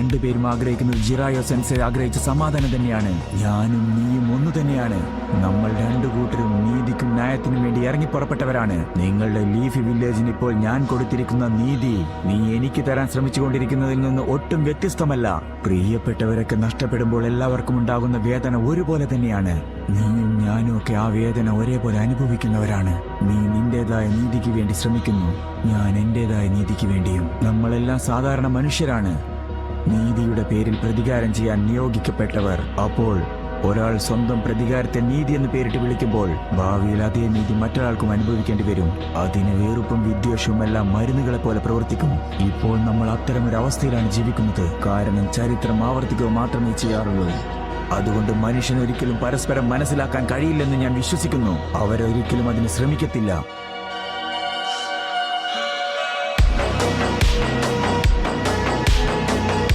രണ്ടുപേരും ആഗ്രഹിക്കുന്നത് ജിറായോ സെൻസെ ആഗ്രഹിച്ച സമാധാനം തന്നെയാണ്. ഞാനും നീയും ഒന്നു തന്നെയാണ്. നമ്മൾ രണ്ടു കൂട്ടരും നീതിക്കും ന്യായത്തിനും വേണ്ടി ഇറങ്ങി പുറപ്പെട്ടവരാണ്. നിങ്ങളുടെ ലീഫി വില്ലേജിന് ഇപ്പോൾ ഞാൻ കൊടുത്തിരിക്കുന്ന നീതി നീ എനിക്ക് തരാൻ ശ്രമിച്ചുകൊണ്ടിരിക്കുന്നതിൽ നിന്ന് ഒട്ടും വ്യത്യസ്തമല്ല. പ്രിയപ്പെട്ടവരൊക്കെ നഷ്ടപ്പെടുമ്പോൾ എല്ലാവർക്കും ഉണ്ടാകുന്ന വേദന ഒരുപോലെ തന്നെയാണ്. നീയും ഞാനും ഒക്കെ ആ വേദന ഒരേപോലെ അനുഭവിക്കുന്നവരാണ്. നീ നിന്റേതായ നീതിക്ക് വേണ്ടി ശ്രമിക്കുന്നു, ഞാൻ എന്റേതായ നീതിക്ക് വേണ്ടിയും. നമ്മളെല്ലാം സാധാരണ മനുഷ്യരാണ്, നീതിയുടെ പേരിൽ പ്രതികാരം ചെയ്യാൻ നിയോഗിക്കപ്പെട്ടവർ. അപ്പോൾ ഒരാൾ സ്വന്തം പ്രതികാരത്തെ നീതി എന്ന് പേരിട്ട് വിളിക്കുമ്പോൾ ഭാവിയിൽ അതേ നീതി മറ്റൊരാൾക്കും അനുഭവിക്കേണ്ടി വരും. അതിന് വെറുപ്പും വിദ്വേഷവും എല്ലാം മരുന്നുകളെ പോലെ പ്രവർത്തിക്കും. ഇപ്പോൾ നമ്മൾ അത്തരമൊരു അവസ്ഥയിലാണ് ജീവിക്കുന്നത്. കാരണം ചരിത്രം ആവർത്തിക്കുക മാത്രമേ ചെയ്യാറുള്ളൂ. അതുകൊണ്ട് മനുഷ്യനൊരിക്കലും പരസ്പരം മനസ്സിലാക്കാൻ കഴിയില്ലെന്ന് ഞാൻ വിശ്വസിക്കുന്നു. അവരൊരിക്കലും അതിന് ശ്രമിക്കത്തില്ല.